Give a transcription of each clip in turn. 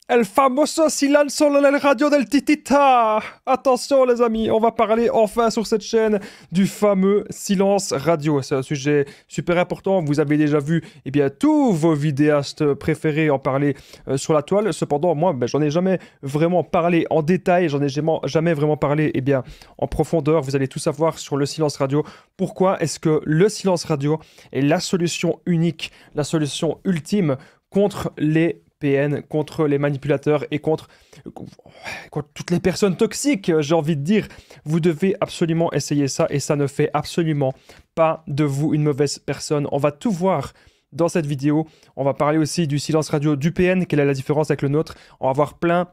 El famoso silencio nel radio del Titita. Attention les amis, on va parler enfin sur cette chaîne du fameux silence radio. C'est un sujet super important. Vous avez déjà vu tous vos vidéastes préférés en parler sur la toile. Cependant, moi, j'en ai jamais vraiment parlé en détail. J'en ai jamais vraiment parlé en profondeur. Vous allez tout savoir sur le silence radio. Pourquoi est-ce que le silence radio est la solution unique, la solution ultime contre les PN, contre les manipulateurs et contre toutes les personnes toxiques, j'ai envie de dire. Vous devez absolument essayer ça et ça ne fait absolument pas de vous une mauvaise personne. On va tout voir dans cette vidéo. On va parler aussi du silence radio du PN, quelle est la différence avec le nôtre. On va voir plein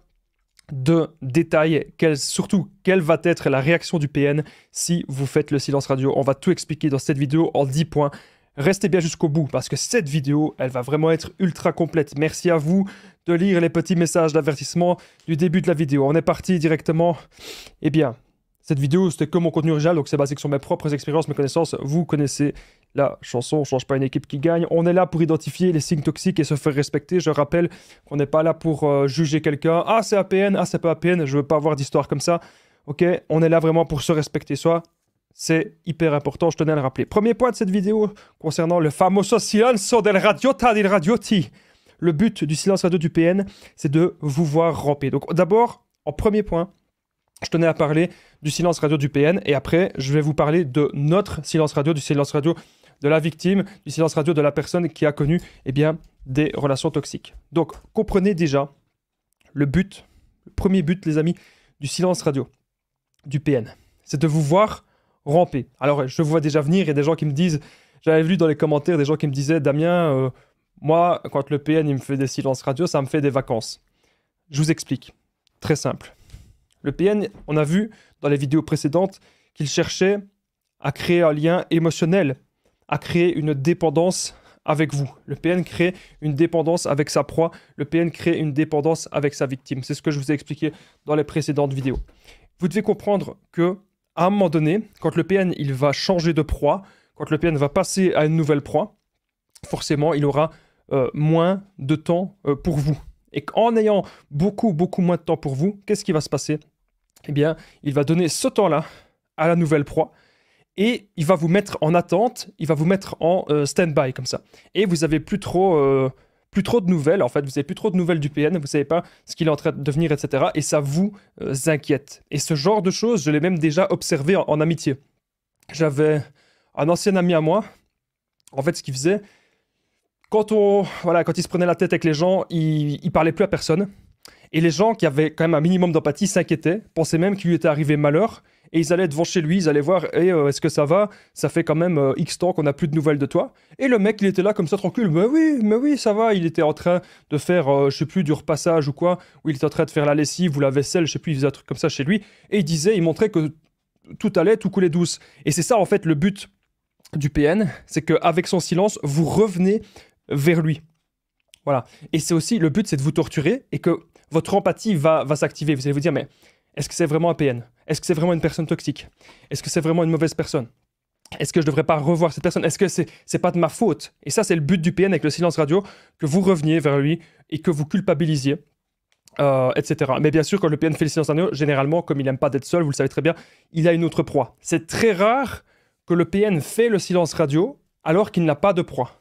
de détails, surtout quelle va être la réaction du PN si vous faites le silence radio. On va tout expliquer dans cette vidéo en 10 points. Restez bien jusqu'au bout parce que cette vidéo, elle va vraiment être ultra complète. Merci à vous de lire les petits messages d'avertissement du début de la vidéo. On est parti directement. Cette vidéo, c'était que mon contenu original, donc c'est basé sur mes propres expériences, mes connaissances. Vous connaissez la chanson, on change pas une équipe qui gagne. On est là pour identifier les signes toxiques et se faire respecter. Je rappelle qu'on n'est pas là pour juger quelqu'un. Ah, c'est APN, ah, c'est pas APN, je veux pas avoir d'histoire comme ça. Ok, on est là vraiment pour se respecter soi. C'est hyper important, je tenais à le rappeler. Premier point de cette vidéo concernant le famoso silencio del radiota del radioti. Le but du silence radio du PN, c'est de vous voir ramper. Donc d'abord, en premier point, je tenais à parler du silence radio du PN et après, je vais vous parler de notre silence radio, du silence radio de la victime, du silence radio de la personne qui a connu des relations toxiques. Donc, comprenez déjà le premier but, les amis, du silence radio du PN. C'est de vous voir ramper. Alors, je vois déjà venir, il y a des gens qui me disent, j'avais vu dans les commentaires des gens qui me disaient, Damien, moi, quand le PN il me fait des silences radio, ça me fait des vacances. Je vous explique. Très simple. Le PN, on a vu dans les vidéos précédentes qu'il cherchait à créer un lien émotionnel, à créer une dépendance avec vous. Le PN crée une dépendance avec sa proie. Le PN crée une dépendance avec sa victime. C'est ce que je vous ai expliqué dans les précédentes vidéos. Vous devez comprendre que à un moment donné, quand le PN il va changer de proie, quand le PN va passer à une nouvelle proie, forcément, il aura moins de temps pour vous. Et en ayant beaucoup moins de temps pour vous, qu'est-ce qui va se passer? Eh bien, il va donner ce temps-là à la nouvelle proie et il va vous mettre en attente, il va vous mettre en stand-by comme ça. Et vous n'avez plus trop de nouvelles, en fait, vous n'avez plus trop de nouvelles du PN, vous ne savez pas ce qu'il est en train de devenir, etc. Et ça vous inquiète. Et ce genre de choses, je l'ai même déjà observé en amitié. J'avais un ancien ami à moi, en fait, ce qu'il faisait, quand il se prenait la tête avec les gens, il parlait plus à personne. Et les gens qui avaient quand même un minimum d'empathie s'inquiétaient, pensaient même qu'il lui était arrivé malheur, et ils allaient devant chez lui, ils allaient voir, est-ce que ça va? Ça fait quand même X temps qu'on n'a plus de nouvelles de toi. Et le mec, il était là comme ça tranquille, mais oui, ça va. Il était en train de faire, je sais plus, du repassage ou quoi, ou il était en train de faire la lessive ou la vaisselle, je sais plus, il faisait un truc comme ça chez lui. Et il montrait que tout allait, tout coulait douce. Et c'est ça en fait le but du PN, c'est qu'avec son silence, vous revenez vers lui. Voilà. Et c'est aussi, le but, c'est de vous torturer et que votre empathie va s'activer. Vous allez vous dire, mais est-ce que c'est vraiment un PN? Est-ce que c'est vraiment une personne toxique? Est-ce que c'est vraiment une mauvaise personne? Est-ce que je devrais pas revoir cette personne? Est-ce que c'est pas de ma faute? Et ça, c'est le but du PN avec le silence radio, que vous reveniez vers lui et que vous culpabilisiez, etc. Mais bien sûr, quand le PN fait le silence radio, généralement, comme il n'aime pas d'être seul, vous le savez très bien, il a une autre proie. C'est très rare que le PN fait le silence radio alors qu'il n'a pas de proie.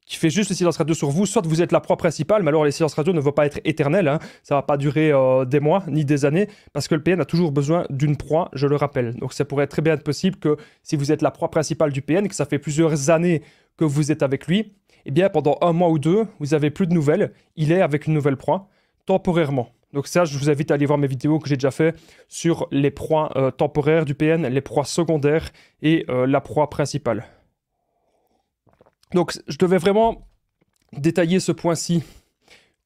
Qui fait juste le silence radio sur vous, soit vous êtes la proie principale, mais alors les silences radio ne vont pas être éternels, hein. Ça va pas durer des mois, ni des années, parce que le PN a toujours besoin d'une proie, je le rappelle. Donc ça pourrait très bien être possible que si vous êtes la proie principale du PN, que ça fait plusieurs années que vous êtes avec lui, eh bien pendant un mois ou deux, vous avez plus de nouvelles, il est avec une nouvelle proie, temporairement. Donc ça, je vous invite à aller voir mes vidéos que j'ai déjà fait sur les proies temporaires du PN, les proies secondaires et la proie principale. Donc, je devais vraiment détailler ce point-ci,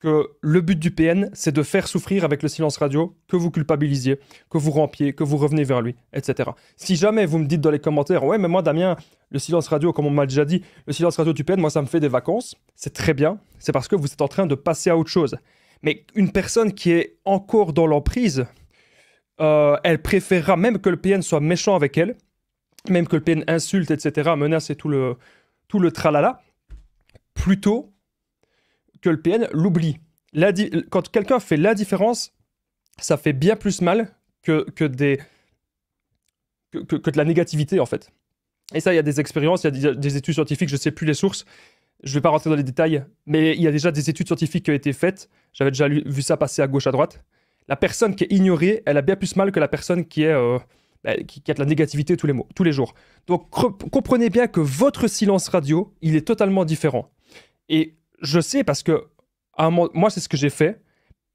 que le but du PN, c'est de faire souffrir avec le silence radio, que vous culpabilisiez, que vous rampiez, que vous revenez vers lui, etc. Si jamais vous me dites dans les commentaires, ouais, mais moi, Damien, le silence radio, comme on m'a déjà dit, le silence radio du PN, moi, ça me fait des vacances, c'est très bien, c'est parce que vous êtes en train de passer à autre chose. Mais une personne qui est encore dans l'emprise, elle préférera même que le PN soit méchant avec elle, même que le PN insulte, etc., menace et tout le tralala, plutôt que le PN l'oublie. Quand quelqu'un fait l'indifférence, ça fait bien plus mal que de la négativité, en fait. Et ça, il y a des expériences, il y a des études scientifiques, je ne sais plus les sources, je ne vais pas rentrer dans les détails, mais il y a déjà des études scientifiques qui ont été faites, j'avais déjà vu ça passer à gauche, à droite. La personne qui est ignorée, elle a bien plus mal que la personne qui a de la négativité tous les jours. Donc comprenez bien que votre silence radio, il est totalement différent. Et je sais parce que moi, c'est ce que j'ai fait,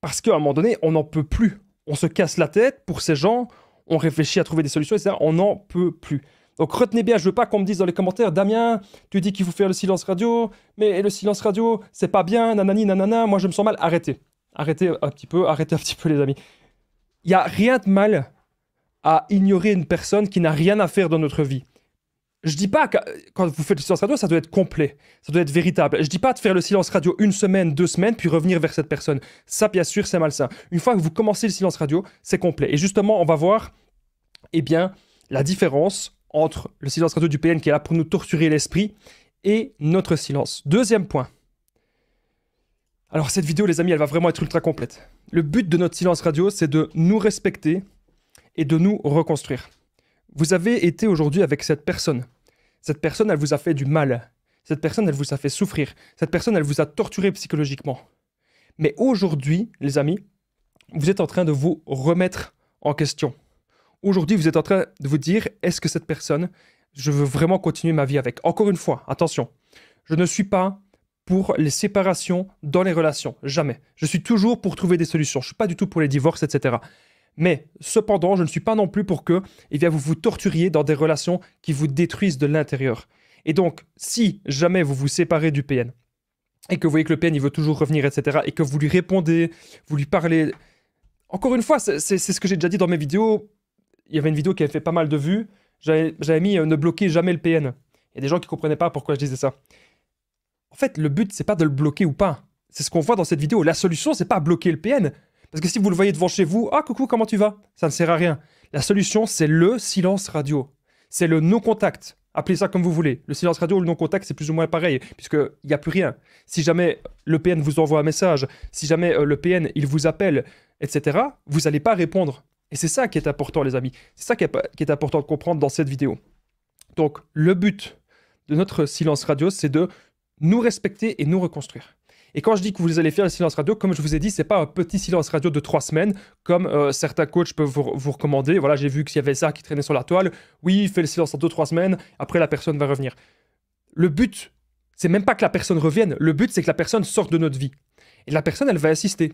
parce qu'à un moment donné, on n'en peut plus. On se casse la tête pour ces gens, on réfléchit à trouver des solutions, etc. On n'en peut plus. Donc retenez bien, je veux pas qu'on me dise dans les commentaires, Damien, tu dis qu'il faut faire le silence radio, mais le silence radio, c'est pas bien, nanani, nanana, moi je me sens mal. Arrêtez. Arrêtez un petit peu les amis. Il n'y a rien de mal à ignorer une personne qui n'a rien à faire dans notre vie. Je dis pas que quand vous faites le silence radio, ça doit être complet, ça doit être véritable. Je dis pas de faire le silence radio 1 semaine, 2 semaines, puis revenir vers cette personne. Ça, bien sûr, c'est malsain. Une fois que vous commencez le silence radio, c'est complet. Et justement, on va voir, eh bien, la différence entre le silence radio du PN qui est là pour nous torturer l'esprit et notre silence. Deuxième point. Alors cette vidéo, les amis, elle va vraiment être ultra complète. Le but de notre silence radio, c'est de nous respecter et de nous reconstruire. Vous avez été aujourd'hui avec cette personne. Cette personne, elle vous a fait du mal. Cette personne, elle vous a fait souffrir. Cette personne, elle vous a torturé psychologiquement. Mais aujourd'hui, les amis, vous êtes en train de vous remettre en question. Aujourd'hui, vous êtes en train de vous dire, est-ce que cette personne, je veux vraiment continuer ma vie avec? Encore une fois, attention, je ne suis pas pour les séparations dans les relations, jamais. Je suis toujours pour trouver des solutions, je ne suis pas du tout pour les divorces, etc. Mais cependant, je ne suis pas non plus pour que vous vous torturiez dans des relations qui vous détruisent de l'intérieur. Et donc, si jamais vous vous séparez du PN, et que vous voyez que le PN, il veut toujours revenir, etc., et que vous lui répondez, vous lui parlez... Encore une fois, c'est ce que j'ai déjà dit dans mes vidéos. Il y avait une vidéo qui avait fait pas mal de vues. J'avais mis ne bloquez jamais le PN. Il y a des gens qui ne comprenaient pas pourquoi je disais ça. En fait, le but, c'est pas de le bloquer ou pas. C'est ce qu'on voit dans cette vidéo. La solution, c'est pas bloquer le PN. Parce que si vous le voyez devant chez vous, ah coucou, comment tu vas? Ça ne sert à rien. La solution, c'est le silence radio. C'est le non-contact. Appelez ça comme vous voulez. Le silence radio ou le non-contact, c'est plus ou moins pareil, puisqu'il n'y a plus rien. Si jamais le PN vous envoie un message, si jamais le PN, il vous appelle, etc., vous n'allez pas répondre. Et c'est ça qui est important, les amis. C'est ça qui est important de comprendre dans cette vidéo. Donc, le but de notre silence radio, c'est de nous respecter et nous reconstruire. Et quand je dis que vous allez faire le silence radio, comme je vous ai dit, c'est pas un petit silence radio de 3 semaines, comme certains coachs peuvent vous recommander. Voilà, j'ai vu qu'il y avait ça qui traînait sur la toile. Oui, fais le silence en 2-3 semaines, après la personne va revenir. Le but, c'est même pas que la personne revienne. Le but, c'est que la personne sorte de notre vie. Et la personne, elle va insister.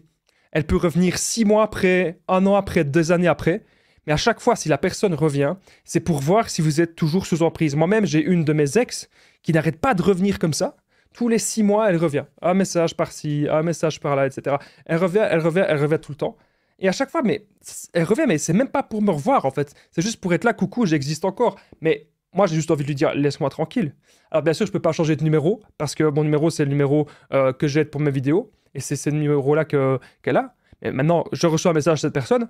Elle peut revenir 6 mois après, 1 an après, 2 années après. Mais à chaque fois, si la personne revient, c'est pour voir si vous êtes toujours sous emprise. Moi-même, j'ai une de mes ex qui n'arrête pas de revenir comme ça. Tous les 6 mois, elle revient. Un message par-ci, un message par-là, etc. Elle revient tout le temps. Et à chaque fois, mais elle revient, mais c'est même pas pour me revoir, en fait. C'est juste pour être là, coucou, j'existe encore. Mais moi, j'ai juste envie de lui dire, laisse-moi tranquille. Alors, bien sûr, je peux pas changer de numéro, parce que mon numéro, c'est le numéro que j'ai pour mes vidéos. Et c'est ce numéro-là qu'elle a. Mais maintenant, je reçois un message de cette personne,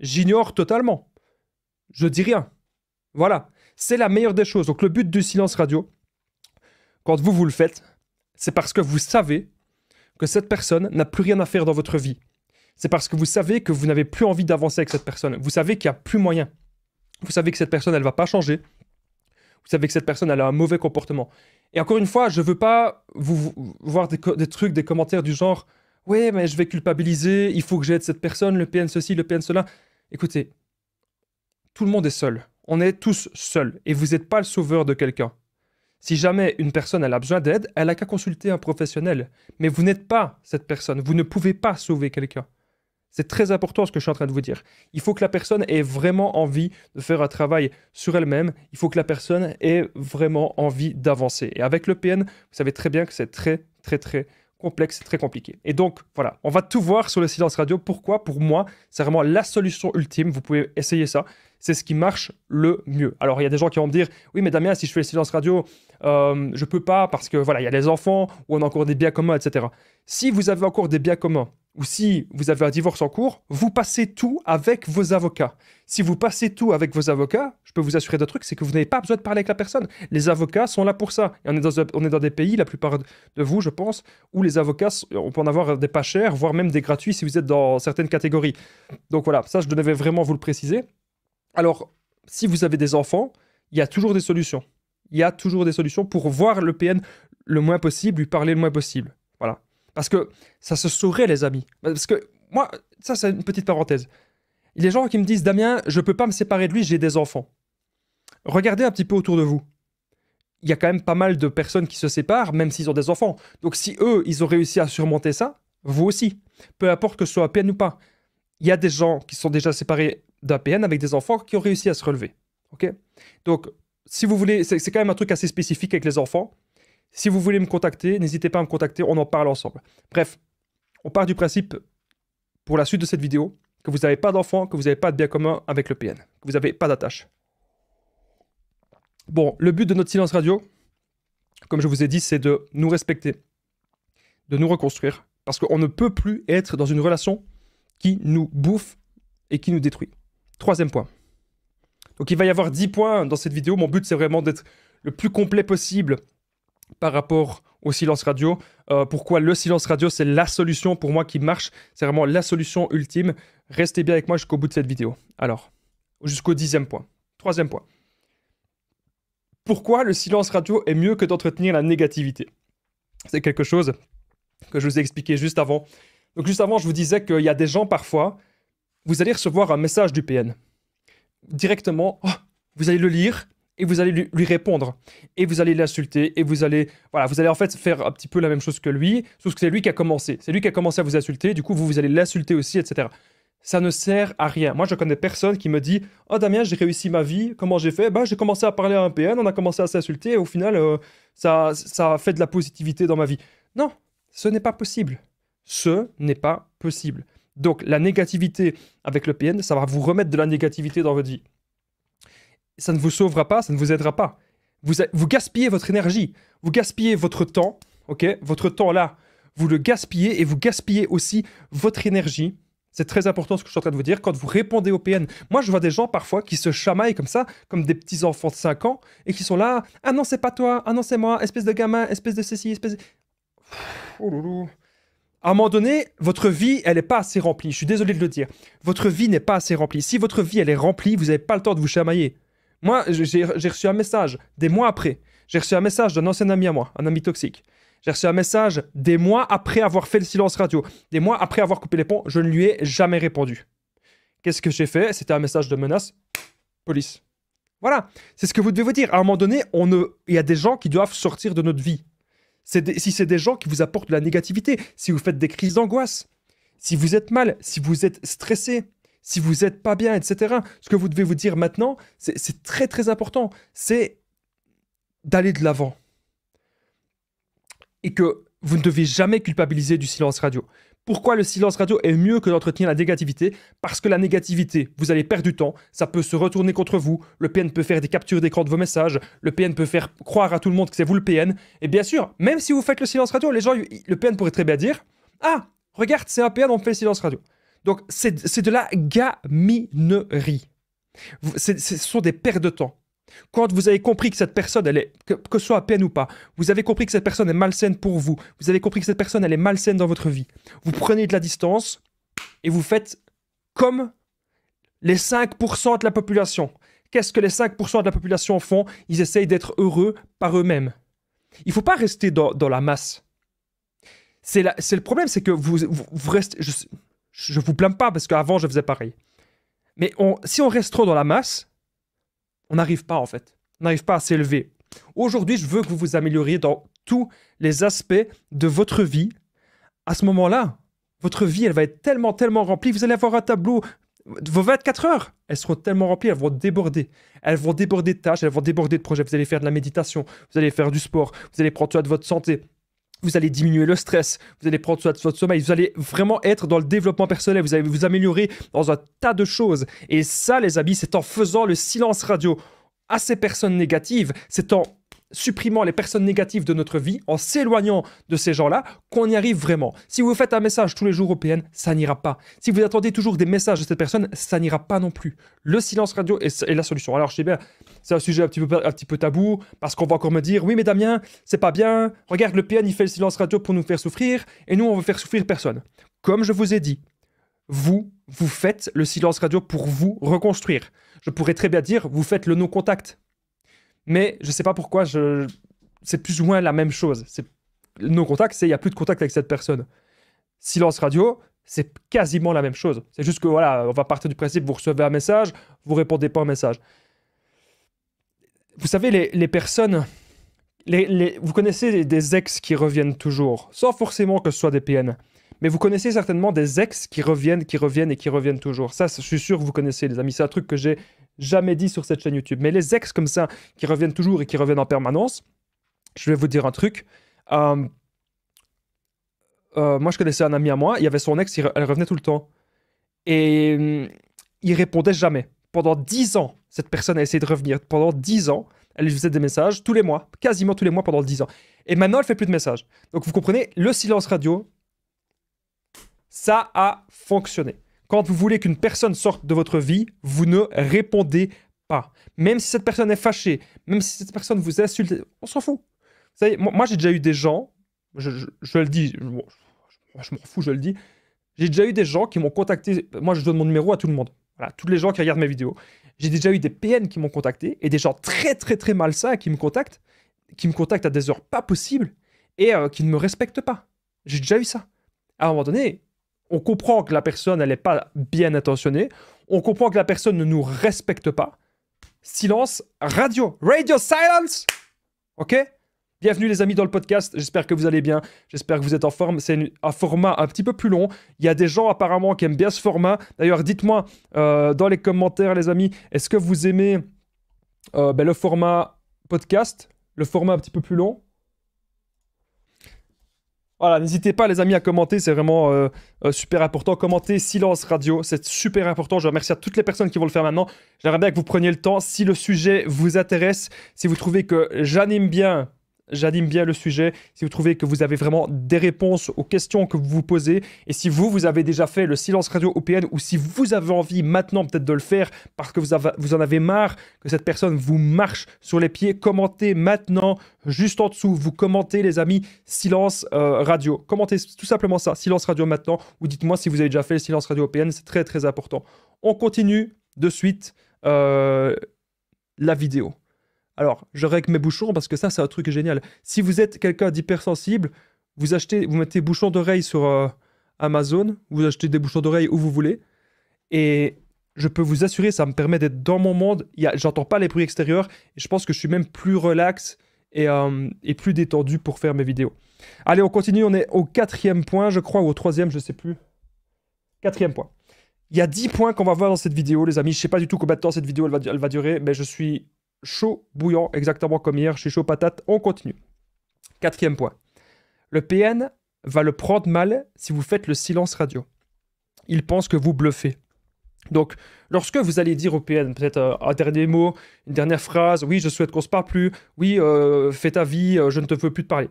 j'ignore totalement. Je dis rien. Voilà. C'est la meilleure des choses. Donc, le but du silence radio, quand vous le faites, c'est parce que vous savez que cette personne n'a plus rien à faire dans votre vie. C'est parce que vous savez que vous n'avez plus envie d'avancer avec cette personne. Vous savez qu'il n'y a plus moyen. Vous savez que cette personne, elle ne va pas changer. Vous savez que cette personne, elle a un mauvais comportement. Et encore une fois, je ne veux pas vous voir des trucs, des commentaires du genre « Ouais, mais je vais culpabiliser, il faut que j'aide cette personne, le PN ceci, le PN cela. » Écoutez, tout le monde est seul. On est tous seuls. Et vous n'êtes pas le sauveur de quelqu'un. Si jamais une personne elle a besoin d'aide, elle n'a qu'à consulter un professionnel. Mais vous n'êtes pas cette personne. Vous ne pouvez pas sauver quelqu'un. C'est très important ce que je suis en train de vous dire. Il faut que la personne ait vraiment envie de faire un travail sur elle-même. Il faut que la personne ait vraiment envie d'avancer. Et avec le PN, vous savez très bien que c'est très, très, très complexe, très compliqué. Et donc, voilà, on va tout voir sur le silence radio. Pourquoi? Pour moi, c'est vraiment la solution ultime. Vous pouvez essayer ça. C'est ce qui marche le mieux. Alors, il y a des gens qui vont me dire, oui, mais Damien, si je fais le silence radio, je peux pas parce que, voilà, il y a des enfants ou on a encore des biens communs, etc. Si vous avez encore des biens communs ou si vous avez un divorce en cours, vous passez tout avec vos avocats. Si vous passez tout avec vos avocats, je peux vous assurer d'un truc, c'est que vous n'avez pas besoin de parler avec la personne. Les avocats sont là pour ça. Et on est dans des pays, la plupart de vous, je pense, où les avocats, on peut en avoir des pas chers, voire même des gratuits si vous êtes dans certaines catégories. Donc voilà, ça je devais vraiment vous le préciser. Alors, si vous avez des enfants, il y a toujours des solutions. Il y a toujours des solutions pour voir le PN le moins possible, lui parler le moins possible. Voilà. Parce que ça se saurait, les amis. Parce que moi, ça c'est une petite parenthèse. Il y a des gens qui me disent, Damien, je peux pas me séparer de lui, j'ai des enfants. Regardez un petit peu autour de vous. Il y a quand même pas mal de personnes qui se séparent, même s'ils ont des enfants. Donc si eux, ils ont réussi à surmonter ça, vous aussi. Peu importe que ce soit un PN ou pas. Il y a des gens qui sont déjà séparés d'un PN avec des enfants qui ont réussi à se relever. Ok? Donc, si vous voulez, c'est quand même un truc assez spécifique avec les enfants. Si vous voulez me contacter, n'hésitez pas à me contacter, on en parle ensemble. Bref, on part du principe, pour la suite de cette vidéo, que vous n'avez pas d'enfant, que vous n'avez pas de bien commun avec le PN, que vous n'avez pas d'attache. Bon, le but de notre silence radio, comme je vous ai dit, c'est de nous respecter, de nous reconstruire, parce qu'on ne peut plus être dans une relation qui nous bouffe et qui nous détruit. Troisième point. Donc il va y avoir 10 points dans cette vidéo. Mon but, c'est vraiment d'être le plus complet possible par rapport au silence radio. Pourquoi le silence radio, c'est la solution pour moi qui marche. C'est vraiment la solution ultime. Restez bien avec moi jusqu'au bout de cette vidéo. Alors, jusqu'au 10e point. Troisième point. Pourquoi le silence radio est mieux que d'entretenir la négativité? C'est quelque chose que je vous ai expliqué juste avant. Donc juste avant, je vous disais qu'il y a des gens parfois, vous allez recevoir un message du PN. Directement, vous allez le lire et vous allez lui répondre. Et vous allez l'insulter et vous allez en fait faire un petit peu la même chose que lui, sauf que c'est lui qui a commencé. C'est lui qui a commencé à vous insulter, du coup vous allez l'insulter aussi, etc. Ça ne sert à rien. Moi, je connais personne qui me dit « Oh Damien, j'ai réussi ma vie. Comment j'ai fait ?» J'ai commencé à parler à un PN, on a commencé à s'insulter et au final, ça a fait de la positivité dans ma vie. Non, ce n'est pas possible. Ce n'est pas possible. Donc, la négativité avec le PN, ça va vous remettre de la négativité dans votre vie. Ça ne vous sauvera pas, ça ne vous aidera pas. Vous gaspillez votre énergie, vous gaspillez votre temps, ok? Votre temps là, vous le gaspillez et vous gaspillez aussi votre énergie. C'est très important ce que je suis en train de vous dire. Quand vous répondez au PN, moi je vois des gens parfois qui se chamaillent comme ça, comme des petits enfants de 5 ans, et qui sont là, ah non c'est pas toi, ah non c'est moi, espèce de gamin, espèce de ceci, espèce de... Oh loulou. À un moment donné, votre vie, elle n'est pas assez remplie. Je suis désolé de le dire. Votre vie n'est pas assez remplie. Si votre vie, elle est remplie, vous n'avez pas le temps de vous chamailler. Moi, j'ai reçu un message des mois après. J'ai reçu un message d'un ancien ami à moi, un ami toxique. J'ai reçu un message des mois après avoir fait le silence radio. Des mois après avoir coupé les ponts, je ne lui ai jamais répondu. Qu'est-ce que j'ai fait? C'était un message de menace. Police. Voilà. C'est ce que vous devez vous dire. À un moment donné, il y a des gens qui doivent sortir de notre vie. Si c'est des gens qui vous apportent de la négativité, si vous faites des crises d'angoisse, si vous êtes mal, si vous êtes stressé, si vous n'êtes pas bien, etc. Ce que vous devez vous dire maintenant, c'est très très important, c'est d'aller de l'avant. Et que vous ne devez jamais culpabiliser du silence radio. Pourquoi le silence radio est mieux que d'entretenir la négativité? Parce que la négativité, vous allez perdre du temps, ça peut se retourner contre vous, le PN peut faire des captures d'écran de vos messages, le PN peut faire croire à tout le monde que c'est vous le PN, et bien sûr, même si vous faites le silence radio, les gens, le PN pourrait très bien dire « Ah, regarde, c'est un PN, on fait le silence radio ». Donc, c'est de la gaminerie. Ce sont des pertes de temps. Quand vous avez compris que cette personne, que ce soit à peine ou pas, vous avez compris que cette personne est malsaine pour vous, vous avez compris que cette personne, elle est malsaine dans votre vie, vous prenez de la distance et vous faites comme les 5% de la population. Qu'est-ce que les 5% de la population font? Ils essayent d'être heureux par eux-mêmes. Il ne faut pas rester dans la masse. C'est le problème, c'est que vous restez... Je ne vous blâme pas parce qu'avant, je faisais pareil. Mais si on reste trop dans la masse, on n'arrive pas en fait. On n'arrive pas à s'élever. Aujourd'hui, je veux que vous vous amélioriez dans tous les aspects de votre vie. À ce moment-là, votre vie, elle va être tellement, tellement remplie. Vous allez avoir un tableau. Vos 24 heures, elles seront tellement remplies, elles vont déborder. Elles vont déborder de tâches, elles vont déborder de projets. Vous allez faire de la méditation, vous allez faire du sport, vous allez prendre soin de votre santé. Vous allez diminuer le stress, vous allez prendre soin de votre sommeil, vous allez vraiment être dans le développement personnel, vous allez vous améliorer dans un tas de choses. Et ça, les amis, c'est en faisant le silence radio à ces personnes négatives, c'est en supprimant les personnes négatives de notre vie, en s'éloignant de ces gens-là, qu'on y arrive vraiment. Si vous faites un message tous les jours au PN, ça n'ira pas. Si vous attendez toujours des messages de cette personne, ça n'ira pas non plus. Le silence radio est la solution. Alors je sais bien, c'est un sujet un petit peu tabou, parce qu'on va encore me dire, oui mais Damien, c'est pas bien, regarde le PN il fait le silence radio pour nous faire souffrir, et nous on veut faire souffrir personne. Comme je vous ai dit, vous faites le silence radio pour vous reconstruire. Je pourrais très bien dire, vous faites le no-contact. Mais je ne sais pas pourquoi, c'est plus ou moins la même chose. Le no-contact, c'est il n'y a plus de contact avec cette personne. Silence radio, c'est quasiment la même chose. C'est juste que voilà, on va partir du principe, vous recevez un message, vous répondez pas au message. Vous savez, les personnes, vous connaissez des ex qui reviennent toujours, sans forcément que ce soit des PN. Mais vous connaissez certainement des ex qui reviennent et qui reviennent toujours. Ça, je suis sûr que vous connaissez, les amis. C'est un truc que j'ai jamais dit sur cette chaîne YouTube. Mais les ex comme ça, qui reviennent toujours et qui reviennent en permanence, je vais vous dire un truc. Moi, je connaissais un ami à moi, il y avait son ex, elle revenait tout le temps. Et il répondait jamais. Pendant 10 ans, cette personne a essayé de revenir. Pendant 10 ans, elle lui faisait des messages tous les mois, quasiment tous les mois pendant 10 ans. Et maintenant, elle fait plus de messages. Donc, vous comprenez, le silence radio, ça a fonctionné. Quand vous voulez qu'une personne sorte de votre vie, vous ne répondez pas. Même si cette personne est fâchée, même si cette personne vous insulte, on s'en fout. Vous savez, moi j'ai déjà eu des gens, je le dis, je m'en fous, je le dis. J'ai déjà eu des gens qui m'ont contacté. Moi, je donne mon numéro à tout le monde. Voilà, tous les gens qui regardent mes vidéos. J'ai déjà eu des PN qui m'ont contacté et des gens très, très, très malsains qui me contactent à des heures pas possibles et qui ne me respectent pas. J'ai déjà eu ça. À un moment donné, on comprend que la personne, elle n'est pas bien intentionnée. On comprend que la personne ne nous respecte pas. Silence radio. Radio silence. Ok ? Bienvenue les amis dans le podcast, j'espère que vous allez bien, j'espère que vous êtes en forme, c'est un format un petit peu plus long, il y a des gens apparemment qui aiment bien ce format, d'ailleurs dites-moi dans les commentaires les amis, est-ce que vous aimez le format podcast, le format un petit peu plus long? Voilà, n'hésitez pas les amis à commenter, c'est vraiment super important, commentez silence radio, c'est super important, je remercie à toutes les personnes qui vont le faire maintenant, j'aimerais bien que vous preniez le temps, si le sujet vous intéresse, si vous trouvez que j'anime bien le sujet, si vous trouvez que vous avez vraiment des réponses aux questions que vous vous posez, et si vous avez déjà fait le silence radio OPN, ou si vous avez envie maintenant peut-être de le faire parce que vous en avez marre que cette personne vous marche sur les pieds, commentez maintenant, juste en dessous, vous commentez les amis, silence radio. Commentez tout simplement ça, silence radio maintenant, ou dites-moi si vous avez déjà fait le silence radio OPN, c'est très très important. On continue de suite la vidéo. Alors, je règle mes bouchons parce que ça, c'est un truc génial. Si vous êtes quelqu'un d'hypersensible, vous mettez bouchons d'oreille sur Amazon, vous achetez des bouchons d'oreille où vous voulez, et je peux vous assurer, ça me permet d'être dans mon monde, j'entends pas les bruits extérieurs, et je pense que je suis même plus relax et plus détendu pour faire mes vidéos. Allez, on continue, on est au 4e point, je crois, ou au 3e, je sais plus. 4e point. Il y a 10 points qu'on va voir dans cette vidéo, les amis. Je sais pas du tout combien de temps cette vidéo elle va durer, mais je suis chaud bouillant, exactement comme hier, je suis chaud patate, on continue. 4e point. Le PN va le prendre mal si vous faites le silence radio. Il pense que vous bluffez. Donc, lorsque vous allez dire au PN, peut-être un dernier mot, une dernière phrase, oui, je souhaite qu'on se parle plus, oui, fais ta vie, je ne te veux plus te parler.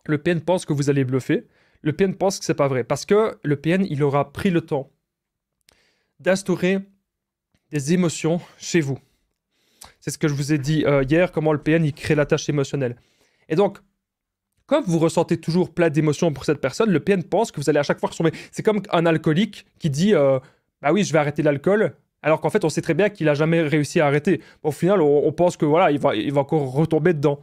Le PN pense que vous allez bluffer. Le PN pense que c'est pas vrai. Parce que le PN, il aura pris le temps d'instaurer des émotions chez vous. C'est ce que je vous ai dit hier, comment le PN, il crée la tâche émotionnelle. Et donc, comme vous ressentez toujours plein d'émotions pour cette personne, le PN pense que vous allez à chaque fois ressembler. C'est comme un alcoolique qui dit bah oui, je vais arrêter l'alcool, alors qu'en fait, on sait très bien qu'il n'a jamais réussi à arrêter. Au final, on pense que voilà, il va encore retomber dedans.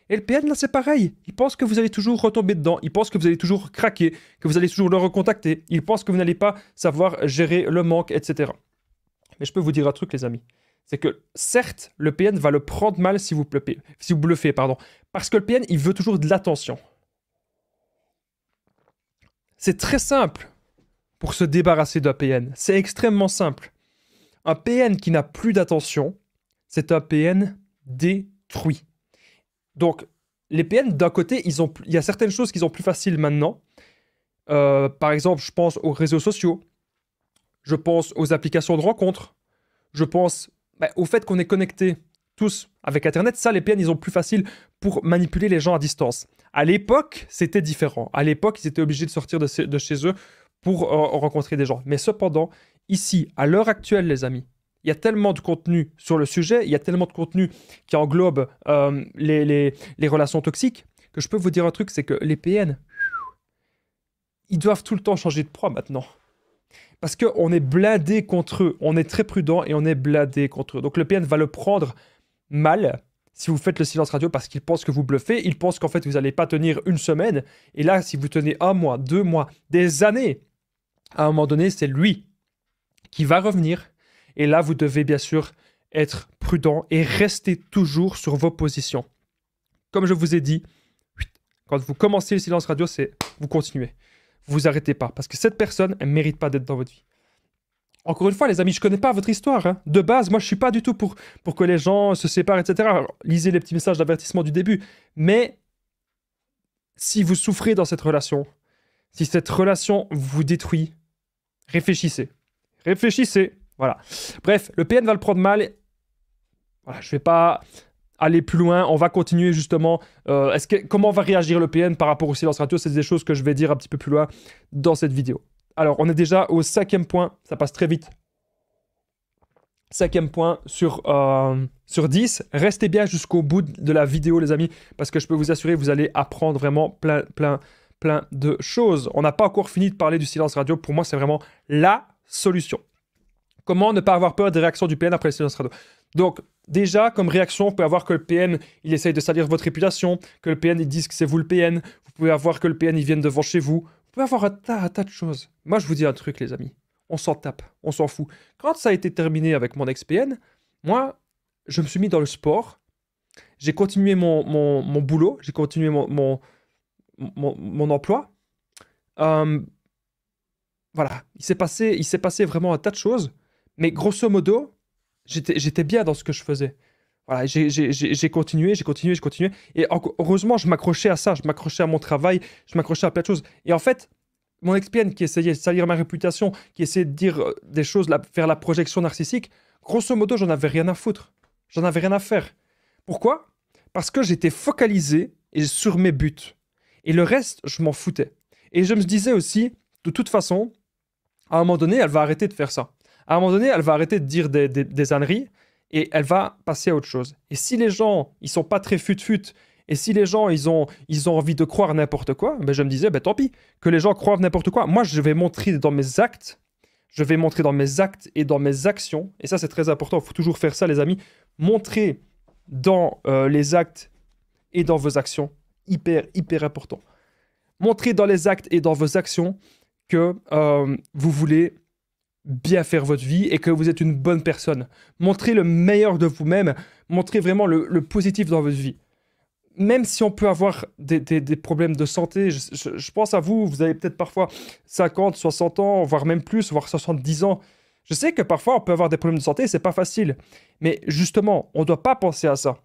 Et le PN, là, c'est pareil. Il pense que vous allez toujours retomber dedans. Il pense que vous allez toujours craquer, que vous allez toujours le recontacter. Il pense que vous n'allez pas savoir gérer le manque, etc. Mais je peux vous dire un truc, les amis. C'est que, certes, le PN va le prendre mal si vous bluffez, pardon. Parce que le PN, il veut toujours de l'attention. C'est très simple pour se débarrasser d'un PN. C'est extrêmement simple. Un PN qui n'a plus d'attention, c'est un PN détruit. Donc, les PN, d'un côté, il y a certaines choses qu'ils ont plus faciles maintenant. Par exemple, je pense aux réseaux sociaux. Je pense aux applications de rencontres. Je pense au fait qu'on est connecté tous avec Internet, ça, les PN, ils ont plus facile pour manipuler les gens à distance. À l'époque, c'était différent. À l'époque, ils étaient obligés de sortir de chez eux pour rencontrer des gens. Mais cependant, ici, à l'heure actuelle, les amis, il y a tellement de contenu sur le sujet, il y a tellement de contenu qui englobe les relations toxiques, que je peux vous dire un truc, c'est que les PN, ils doivent tout le temps changer de proie maintenant. Parce qu'on est blindé contre eux, on est très prudent et on est blindé contre eux. Donc le PN va le prendre mal si vous faites le silence radio parce qu'il pense que vous bluffez, il pense qu'en fait vous n'allez pas tenir une semaine. Et là, si vous tenez 1 mois, 2 mois, des années, à un moment donné, c'est lui qui va revenir. Et là, vous devez bien sûr être prudent et rester toujours sur vos positions. Comme je vous ai dit, quand vous commencez le silence radio, c'est vous continuez. Vous arrêtez pas. Parce que cette personne, elle ne mérite pas d'être dans votre vie. Encore une fois, les amis, je ne connais pas votre histoire. Hein. De base, moi, je ne suis pas du tout pour que les gens se séparent, etc. Alors, lisez les petits messages d'avertissement du début. Mais si vous souffrez dans cette relation, si cette relation vous détruit, réfléchissez. Réfléchissez. Voilà. Bref, le PN va le prendre mal. Voilà, je ne vais pas aller plus loin. On va continuer justement. Comment va réagir le PN par rapport au silence radio? C'est des choses que je vais dire un petit peu plus loin dans cette vidéo. Alors, on est déjà au 5e point. Ça passe très vite. 5e point sur 10. Restez bien jusqu'au bout de la vidéo, les amis, parce que je peux vous assurer, vous allez apprendre vraiment plein de choses. On n'a pas encore fini de parler du silence radio. Pour moi, c'est vraiment la solution. Comment ne pas avoir peur des réactions du PN après le silence radio? Donc, déjà, comme réaction, vous pouvez avoir que le PN, il essaye de salir votre réputation, que le PN, il dise que c'est vous le PN. Vous pouvez avoir que le PN, il vienne devant chez vous. Vous pouvez avoir un tas de choses. Moi, je vous dis un truc, les amis. On s'en tape, on s'en fout. Quand ça a été terminé avec mon ex-PN, moi, je me suis mis dans le sport. J'ai continué mon boulot, j'ai continué mon emploi. Voilà, il s'est passé vraiment un tas de choses. Mais grosso modo, j'étais bien dans ce que je faisais. Voilà, j'ai continué. Et heureusement, je m'accrochais à ça. Je m'accrochais à mon travail. Je m'accrochais à plein de choses. Et en fait, mon ex-PN qui essayait de salir ma réputation, qui essayait de dire des choses, faire la projection narcissique, grosso modo, j'en avais rien à foutre. J'en avais rien à faire. Pourquoi? Parce que j'étais focalisé sur mes buts. Et le reste, je m'en foutais. Et je me disais aussi, de toute façon, à un moment donné, elle va arrêter de faire ça. À un moment donné, elle va arrêter de dire des âneries et elle va passer à autre chose. Et si les gens, ils sont pas très fut-fut, et si les gens, ils ont envie de croire n'importe quoi, ben je me disais, ben tant pis, que les gens croient n'importe quoi. Moi, je vais montrer dans mes actes, et dans mes actions, et ça, c'est très important, il faut toujours faire ça, les amis, montrer dans les actes et dans vos actions, hyper important. Montrez dans les actes et dans vos actions que vous voulez bien faire votre vie et que vous êtes une bonne personne. Montrez le meilleur de vous-même, montrez vraiment le positif dans votre vie. Même si on peut avoir des problèmes de santé, je pense à vous, vous avez peut-être parfois 50, 60 ans, voire même plus, voire 70 ans. Je sais que parfois on peut avoir des problèmes de santé, c'est pas facile. Mais justement, on ne doit pas penser à ça.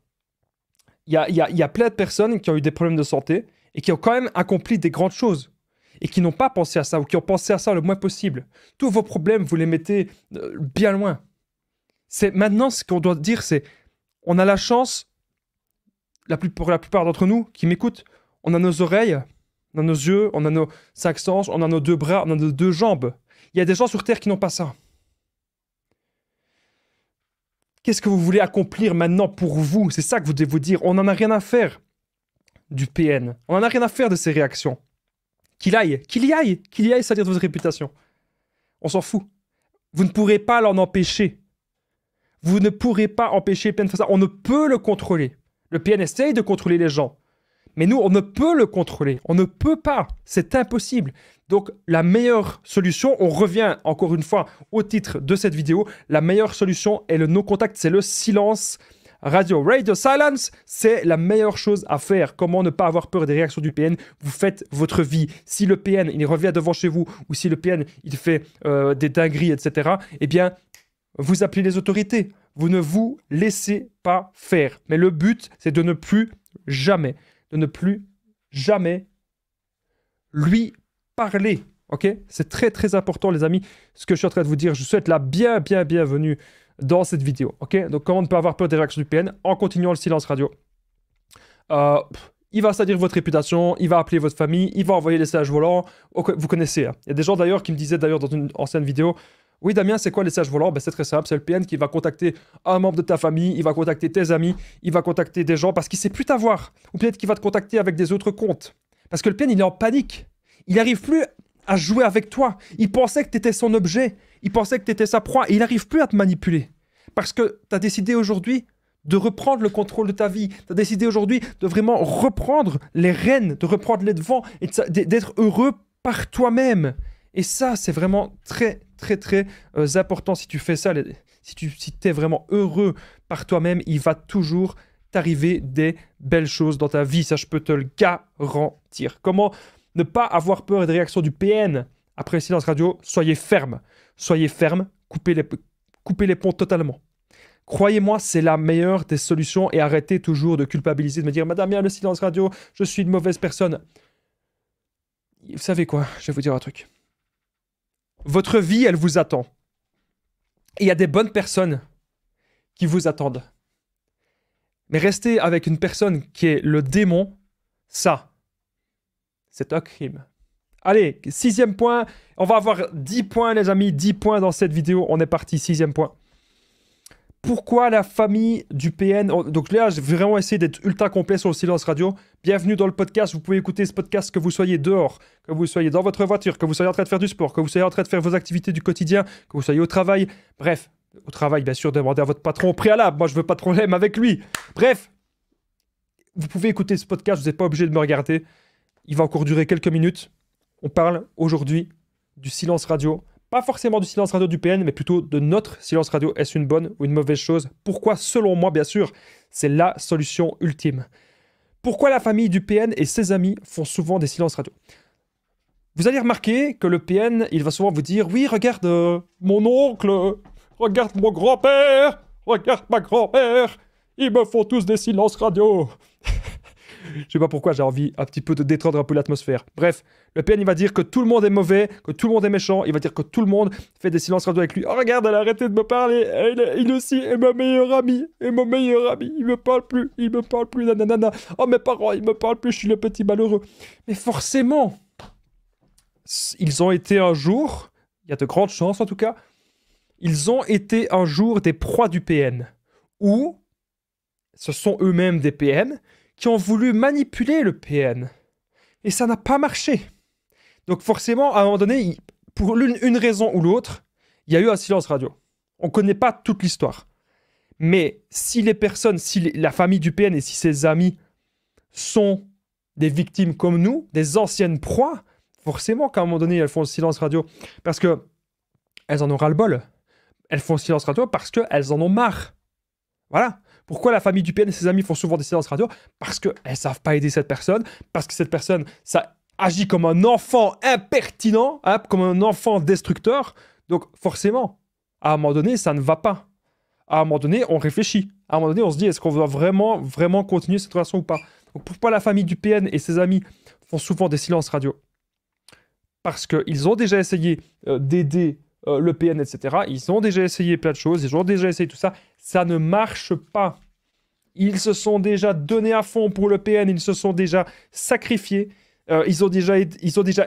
Il y a plein de personnes qui ont eu des problèmes de santé et qui ont quand même accompli des grandes choses. Et qui n'ont pas pensé à ça, ou qui ont pensé à ça le moins possible. Tous vos problèmes, vous les mettez bien loin. Maintenant, ce qu'on doit dire, c'est on a la chance, pour la plupart d'entre nous qui m'écoutent, on a nos oreilles, on a nos yeux, on a nos 5 sens, on a nos 2 bras, on a nos 2 jambes. Il y a des gens sur Terre qui n'ont pas ça. Qu'est-ce que vous voulez accomplir maintenant pour vous? C'est ça que vous devez vous dire. On n'en a rien à faire du PN. On n'en a rien à faire de ces réactions. Qu'il y aille salir de votre réputation. On s'en fout. Vous ne pourrez pas l'en empêcher. Vous ne pourrez pas empêcher le PN de faire ça. On ne peut le contrôler. Le PN essaye de contrôler les gens. Mais nous, on ne peut le contrôler. On ne peut pas. C'est impossible. Donc, la meilleure solution, on revient encore une fois au titre de cette vidéo, la meilleure solution est le no-contact, c'est le silence radio. Radio silence, c'est la meilleure chose à faire. Comment ne pas avoir peur des réactions du PN? Vous faites votre vie. Si le PN, il revient devant chez vous, ou si le PN, il fait des dingueries, etc., eh bien, vous appelez les autorités. Vous ne vous laissez pas faire. Mais le but, c'est de ne plus jamais lui parler. Ok? C'est très, très important, les amis, ce que je suis en train de vous dire. Je souhaite la bienvenue dans cette vidéo. Ok, donc comment ne pas avoir peur des réactions du PN en continuant le silence radio. Il va salir votre réputation, il va appeler votre famille, il va envoyer des messages volants. Okay, vous connaissez. Hein. Il y a des gens d'ailleurs qui me disaient d'ailleurs dans une ancienne vidéo, oui Damien, c'est quoi les messages volants? Ben, c'est très simple, c'est le PN qui va contacter un membre de ta famille, il va contacter tes amis, il va contacter des gens parce qu'il sait plus t'avoir. Ou peut-être qu'il va te contacter avec des autres comptes. Parce que le PN, il est en panique. Il n'arrive plus à jouer avec toi. Il pensait que tu étais son objet. Il pensait que tu étais sa proie. Et il n'arrive plus à te manipuler. Parce que tu as décidé aujourd'hui de reprendre le contrôle de ta vie. Tu as décidé aujourd'hui de vraiment reprendre les rênes, de reprendre les devants et d'être heureux par toi-même. Et ça, c'est vraiment très, très, très important. Si tu fais ça, si tu es vraiment heureux par toi-même, il va toujours t'arriver des belles choses dans ta vie. Ça, je peux te le garantir. Comment ne pas avoir peur des réactions du PN après le silence radio? Soyez ferme. Soyez ferme. Coupez les ponts totalement. Croyez-moi, c'est la meilleure des solutions et arrêtez toujours de culpabiliser, de me dire « Madame, il y a le silence radio, je suis une mauvaise personne. » Vous savez quoi? Je vais vous dire un truc. Votre vie, elle vous attend. Et il y a des bonnes personnes qui vous attendent. Mais rester avec une personne qui est le démon, ça, c'est un crime. Allez, 6e point. On va avoir 10 points, les amis. 10 points dans cette vidéo. On est parti, 6e point. Pourquoi la famille du PN... Donc là, j'ai vraiment essayé d'être ultra complet sur le silence radio. Bienvenue dans le podcast. Vous pouvez écouter ce podcast que vous soyez dehors, que vous soyez dans votre voiture, que vous soyez en train de faire du sport, que vous soyez en train de faire vos activités du quotidien, que vous soyez au travail. Bref, au travail, bien sûr, demandez à votre patron au préalable. Moi, je veux pas de problème avec lui. Bref, vous pouvez écouter ce podcast. Vous n'êtes pas obligé de me regarder. Il va encore durer quelques minutes. On parle aujourd'hui du silence radio. Pas forcément du silence radio du PN, mais plutôt de notre silence radio. Est-ce une bonne ou une mauvaise chose? Pourquoi, selon moi, bien sûr, c'est la solution ultime. Pourquoi la famille du PN et ses amis font souvent des silences radio? Vous allez remarquer que le PN, il va souvent vous dire « Oui, regarde mon oncle, regarde mon grand-père, regarde ma grand-mère, ils me font tous des silences radio. » Je sais pas pourquoi, j'ai envie un petit peu de détendre un peu l'atmosphère. Bref, le PN, il va dire que tout le monde est mauvais, que tout le monde est méchant, il va dire que tout le monde fait des silences radio avec lui. Oh, regarde, elle a arrêté de me parler, il aussi est ma meilleure amie, et mon meilleur ami, il me parle plus, nanana. Oh, mes parents, ils me parlent plus, je suis le petit malheureux. Mais forcément, ils ont été un jour, il y a de grandes chances en tout cas, ils ont été un jour des proies du PN, ou ce sont eux-mêmes des PN, qui ont voulu manipuler le PN. Et ça n'a pas marché. Donc forcément, à un moment donné, pour une raison ou l'autre, il y a eu un silence radio. On ne connaît pas toute l'histoire. Mais si les personnes, la famille du PN et si ses amis sont des victimes comme nous, des anciennes proies, forcément qu'à un moment donné, elles font le silence radio. Parce que elles en ont ras-le-bol. Elles font le silence radio parce qu'elles en ont marre. Voilà. Pourquoi la famille du PN et ses amis font souvent des silences radio? Parce qu'elles ne savent pas aider cette personne, parce que cette personne, ça agit comme un enfant impertinent, hein, comme un enfant destructeur. Donc forcément, à un moment donné, ça ne va pas. À un moment donné, on réfléchit. À un moment donné, on se dit, est-ce qu'on va vraiment continuer cette relation ou pas? Donc pourquoi la famille du PN et ses amis font souvent des silences radio? Parce qu'ils ont déjà essayé d'aider le PN, etc. Ils ont déjà essayé plein de choses, ils ont déjà essayé tout ça. Ça ne marche pas. Ils se sont déjà donnés à fond pour le PN, ils se sont déjà sacrifiés. Ils ont déjà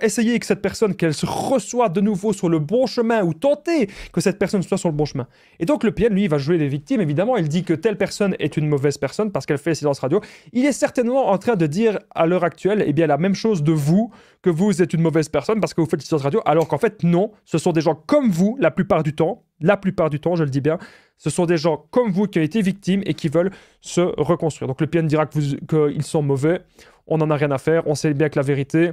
essayé que cette personne, qu'elle se reçoive de nouveau sur le bon chemin ou tenter que cette personne soit sur le bon chemin. Et donc le PN, lui, il va jouer les victimes, évidemment. Il dit que telle personne est une mauvaise personne parce qu'elle fait silence radio. Il est certainement en train de dire à l'heure actuelle, eh bien, la même chose de vous, que vous êtes une mauvaise personne parce que vous faites silence radio, alors qu'en fait, non. Ce sont des gens comme vous, la plupart du temps, je le dis bien, ce sont des gens comme vous qui ont été victimes et qui veulent se reconstruire. Donc le PN dira qu'ils sont mauvais. On n'en a rien à faire. On sait bien que la vérité,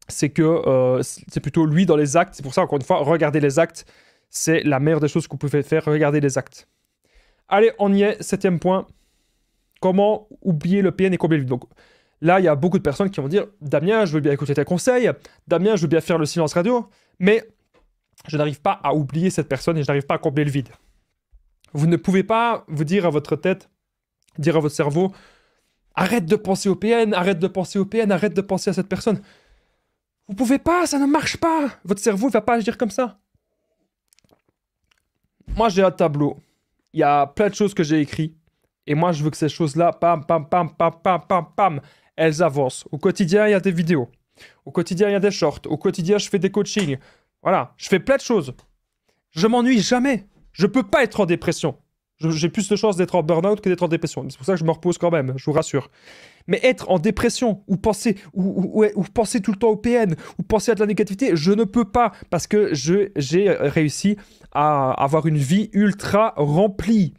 c'est que c'est plutôt lui dans les actes. C'est pour ça, encore une fois, regardez les actes. C'est la meilleure des choses que vous pouvez faire. Regardez les actes. Allez, on y est. 7e point. Comment oublier le PN et combler le vide? Donc là, il y a beaucoup de personnes qui vont dire « Damien, je veux bien écouter tes conseils. Damien, je veux bien faire le silence radio. Mais je n'arrive pas à oublier cette personne et je n'arrive pas à combler le vide. » Vous ne pouvez pas vous dire à votre tête, dire à votre cerveau « Arrête de penser au PN, arrête de penser au PN, arrête de penser à cette personne. » Vous pouvez pas, ça ne marche pas. Votre cerveau ne va pas agir comme ça. Moi, j'ai un tableau. il y a plein de choses que j'ai écrites. Et moi, je veux que ces choses-là, pam, pam, pam, pam, pam, pam, pam, elles avancent. Au quotidien, il y a des vidéos. Au quotidien, il y a des shorts. Au quotidien, je fais des coachings. Voilà, je fais plein de choses. Je m'ennuie jamais. Je peux pas être en dépression. J'ai plus de chances d'être en burn-out que d'être en dépression. C'est pour ça que je me repose quand même, je vous rassure. Mais être en dépression, ou penser tout le temps au PN, ou penser à de la négativité, je ne peux pas, parce que j'ai réussi à avoir une vie ultra remplie.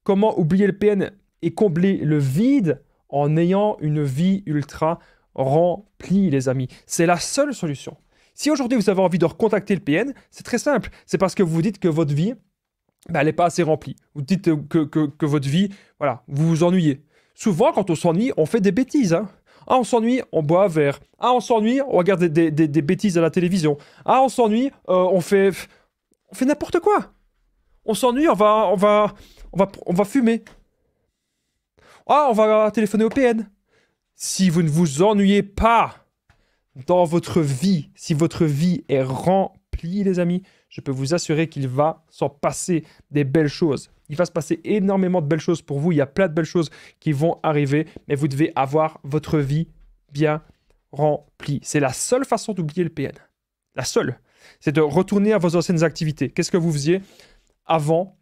Comment oublier le PN et combler le vide en ayant une vie ultra remplie, les amis? C'est la seule solution. Si aujourd'hui vous avez envie de recontacter le PN, c'est très simple. C'est parce que vous vous dites que votre vie, elle n'est pas assez remplie. Vous dites que votre vie, voilà, vous vous ennuyez. Souvent, quand on s'ennuie, on fait des bêtises. Hein. Ah, on s'ennuie, on boit un verre. Ah, on s'ennuie, on regarde des bêtises à la télévision. Ah, on s'ennuie, on fait n'importe quoi. On s'ennuie, on va fumer. Ah, on va téléphoner au PN. Si vous ne vous ennuyez pas dans votre vie, si votre vie est remplie, les amis, je peux vous assurer qu'il va s'en passer des belles choses. Il va se passer énormément de belles choses pour vous. Il y a plein de belles choses qui vont arriver, mais vous devez avoir votre vie bien remplie. C'est la seule façon d'oublier le PN. La seule. C'est de retourner à vos anciennes activités. Qu'est-ce que vous faisiez avant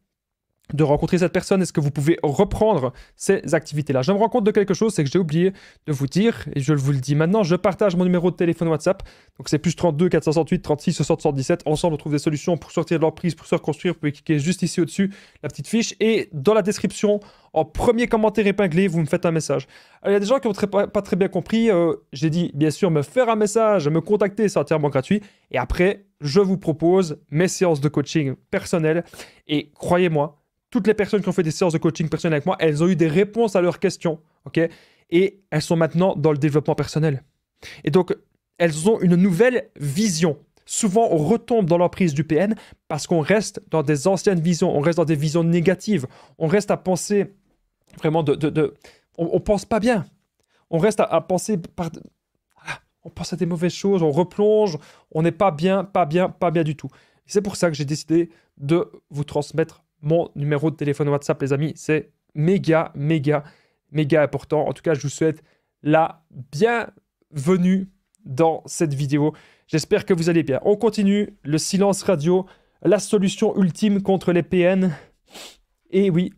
de rencontrer cette personne? Est-ce que vous pouvez reprendre ces activités-là? Je me rends compte de quelque chose, c'est que j'ai oublié de vous dire, et je vous le dis maintenant, je partage mon numéro de téléphone WhatsApp, donc c'est plus 32 468 36 60 77. Ensemble, on trouve des solutions pour sortir de l'emprise, pour se reconstruire. Vous pouvez cliquer juste ici au-dessus, la petite fiche, et dans la description, en premier commentaire épinglé, vous me faites un message. Alors, il y a des gens qui n'ont pas très bien compris, j'ai dit, bien sûr, me faire un message, me contacter, c'est entièrement gratuit, et après, je vous propose mes séances de coaching personnelles, et croyez-moi, toutes les personnes qui ont fait des séances de coaching personnel avec moi, elles ont eu des réponses à leurs questions, ok? Et elles sont maintenant dans le développement personnel. Et donc, elles ont une nouvelle vision. Souvent, on retombe dans l'emprise du PN parce qu'on reste dans des anciennes visions, on reste dans des visions négatives, on reste à penser vraiment on pense pas bien. On reste à penser on pense à des mauvaises choses, on replonge, on n'est pas bien du tout. Et c'est pour ça que j'ai décidé de vous transmettre mon numéro de téléphone WhatsApp, les amis. C'est méga important. En tout cas, je vous souhaite la bienvenue dans cette vidéo. J'espère que vous allez bien. On continue le silence radio, la solution ultime contre les PN. Et oui,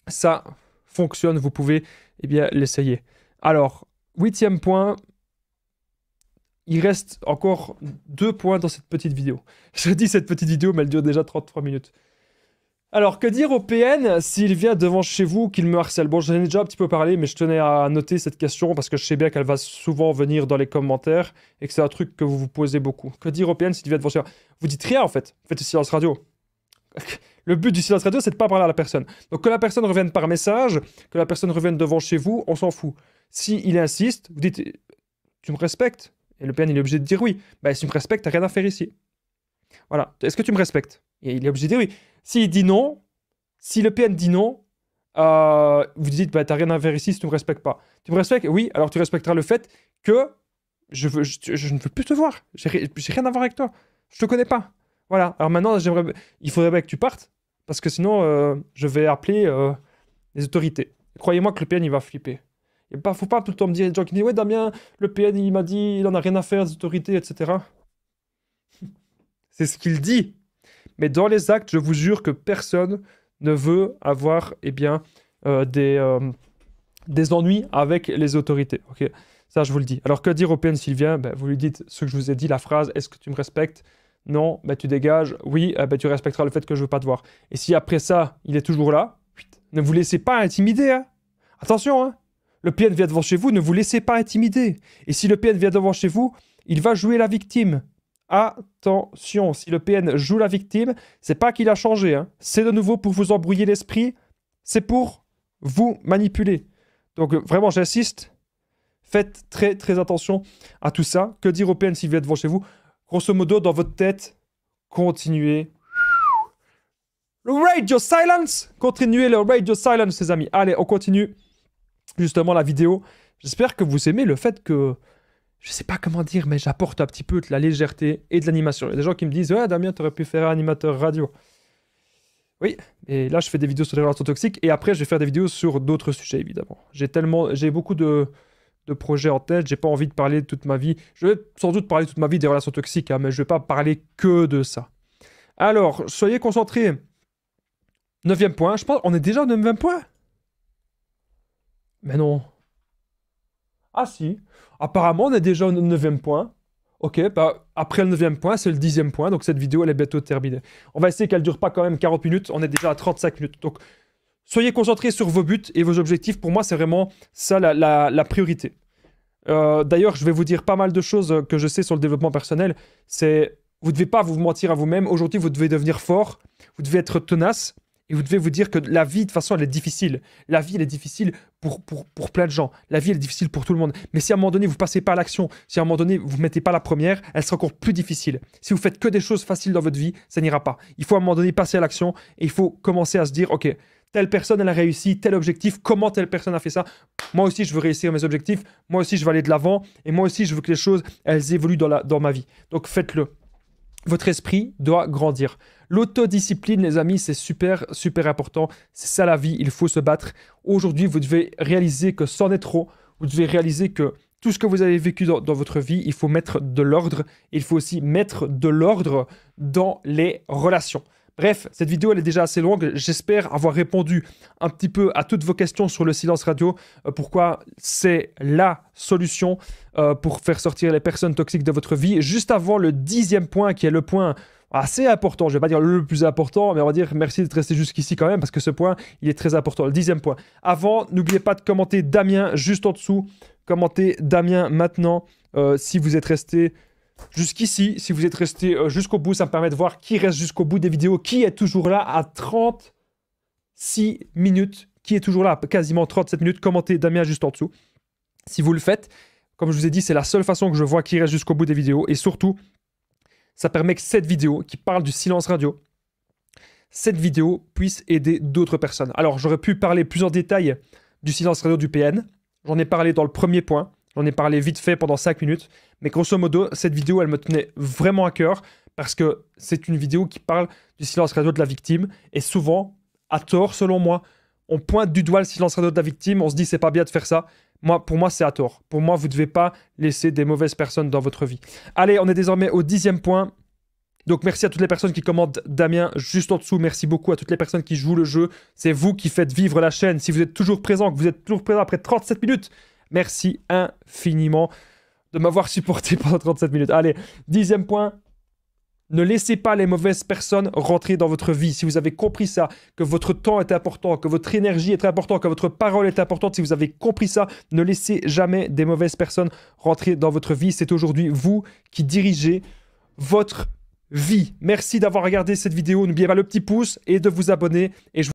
ça fonctionne. Vous pouvez l'essayer. Alors, 8e point. Il reste encore 2 points dans cette petite vidéo. Je dis cette petite vidéo, mais elle dure déjà 33 minutes. Alors, que dire au PN s'il vient devant chez vous, qu'il me harcèle? Bon, j'en ai déjà un petit peu parlé, mais je tenais à noter cette question parce que je sais bien qu'elle va souvent venir dans les commentaires et que c'est un truc que vous vous posez beaucoup. Que dire au PN s'il vient devant chez vous? Vous dites rien en fait. Faites le silence radio. Le but du silence radio, c'est de pas parler à la personne. Donc, que la personne revienne par message, que la personne revienne devant chez vous, on s'en fout. S'il insiste, vous dites tu me respectes? Et le PN, il est obligé de dire oui. Bah, si tu me respectes, t'as rien à faire ici. Voilà. Est-ce que tu me respectes? Et il est obligé de dire oui. S'il dit non, si le PN dit non, vous dites bah, t'as rien à faire ici si tu ne me respectes pas. Tu me respectes? Oui, alors tu respecteras le fait que je ne veux plus te voir. J'ai rien à voir avec toi. Je te connais pas. Voilà. Alors maintenant, il faudrait bien que tu partes parce que sinon, je vais appeler les autorités. Croyez-moi que le PN, il va flipper. Il ne faut pas tout le temps me dire des gens qui disent ouais, Damien, le PN, il m'a dit, il en a rien à faire des autorités, etc. C'est ce qu'il dit. Mais dans les actes, je vous jure que personne ne veut avoir des ennuis avec les autorités. Okay, ça, je vous le dis. Alors, que dire au PN s'il vient? Vous lui dites ce que je vous ai dit, la phrase « Est-ce que tu me respectes ?» Non, tu dégages. Oui, tu respecteras le fait que je ne veux pas te voir. Et si après ça, il est toujours là, ne vous laissez pas intimider. Hein. Attention, hein. Le PN vient devant chez vous, ne vous laissez pas intimider. Et si le PN vient devant chez vous, il va jouer la victime. Attention, si le PN joue la victime, c'est pas qu'il a changé, hein. C'est de nouveau pour vous embrouiller l'esprit, c'est pour vous manipuler. Donc vraiment, j'insiste, faites très attention à tout ça. Que dire au PN s'il vient devant chez vous? Grosso modo, dans votre tête, continuez. Le radio silence! Continuez le radio silence, les amis. Allez, on continue justement la vidéo. J'espère que vous aimez le fait que je sais pas comment dire, mais j'apporte un petit peu de la légèreté et de l'animation. Il y a des gens qui me disent « Ouais, Damien, t'aurais pu faire un animateur radio. » Oui, et là je fais des vidéos sur les relations toxiques et après je vais faire des vidéos sur d'autres sujets évidemment. J'ai beaucoup de projets en tête, j'ai pas envie de parler toute ma vie. Je vais sans doute parler toute ma vie des relations toxiques, hein, mais je vais pas parler que de ça. Alors, soyez concentrés. 9e point, je pense, on est déjà au 9e point? Mais non. Ah si, apparemment on est déjà au 9e point. Ok, bah après le 9e point, c'est le 10e point, donc cette vidéo elle est bientôt terminée. On va essayer qu'elle dure pas quand même 40 minutes, on est déjà à 35 minutes. Donc soyez concentrés sur vos buts et vos objectifs, pour moi c'est vraiment ça la priorité. D'ailleurs, je vais vous dire pas mal de choses que je sais sur le développement personnel. C'est, vous ne devez pas vous mentir à vous-même. Aujourd'hui, vous devez devenir fort, vous devez être tenace, et vous devez vous dire que la vie, de toute façon, elle est difficile. La vie, elle est difficile pour plein de gens. La vie, elle est difficile pour tout le monde. Mais si à un moment donné, vous passez pas à l'action, si à un moment donné, vous ne mettez pas la première, elle sera encore plus difficile. Si vous faites que des choses faciles dans votre vie, ça n'ira pas. Il faut à un moment donné passer à l'action, et il faut commencer à se dire, ok, telle personne, elle a réussi, tel objectif, comment telle personne a fait ça? Moi aussi, je veux réussir mes objectifs, moi aussi, je veux aller de l'avant, et moi aussi, je veux que les choses, elles évoluent dans ma vie. Donc, faites-le. Votre esprit doit grandir. L'autodiscipline, les amis, c'est super, super important. C'est ça la vie, il faut se battre. Aujourd'hui, vous devez réaliser que c'en est trop. Vous devez réaliser que tout ce que vous avez vécu dans votre vie, il faut mettre de l'ordre. Il faut aussi mettre de l'ordre dans les relations. Bref, cette vidéo elle est déjà assez longue. J'espère avoir répondu un petit peu à toutes vos questions sur le silence radio. Pourquoi c'est la solution pour faire sortir les personnes toxiques de votre vie. Juste avant le 10e point, qui est le point assez important. Je ne vais pas dire le plus important, mais on va dire merci d'être resté jusqu'ici quand même, parce que ce point, il est très important. Le 10e point. Avant, n'oubliez pas de commenter Damien juste en dessous. Commentez Damien maintenant si vous êtes resté jusqu'ici. Si vous êtes resté jusqu'au bout, ça me permet de voir qui reste jusqu'au bout des vidéos, qui est toujours là à 36 minutes, qui est toujours là à quasiment 37 minutes. Commentez Damien juste en dessous. Si vous le faites, comme je vous ai dit, c'est la seule façon que je vois qui reste jusqu'au bout des vidéos. Et surtout, ça permet que cette vidéo qui parle du silence radio, cette vidéo puisse aider d'autres personnes. Alors, j'aurais pu parler plus en détail du silence radio du PN. J'en ai parlé dans le premier point. J'en ai parlé vite fait pendant 5 minutes. Mais grosso modo, cette vidéo, elle me tenait vraiment à cœur parce que c'est une vidéo qui parle du silence radio de la victime. Et souvent, à tort, selon moi, on pointe du doigt le silence radio de la victime. On se dit, c'est pas bien de faire ça. Pour moi, c'est à tort. Pour moi, vous ne devez pas laisser des mauvaises personnes dans votre vie. Allez, on est désormais au 10e point. Donc, merci à toutes les personnes qui commentent Damien juste en dessous. Merci beaucoup à toutes les personnes qui jouent le jeu. C'est vous qui faites vivre la chaîne. Si vous êtes toujours présent, que vous êtes toujours présent après 37 minutes, merci infiniment de m'avoir supporté pendant 37 minutes. Allez, 10e point. Ne laissez pas les mauvaises personnes rentrer dans votre vie. Si vous avez compris ça, que votre temps est important, que votre énergie est importante, que votre parole est importante, si vous avez compris ça, ne laissez jamais des mauvaises personnes rentrer dans votre vie. C'est aujourd'hui vous qui dirigez votre vie. Merci d'avoir regardé cette vidéo. N'oubliez pas le petit pouce et de vous abonner. Et je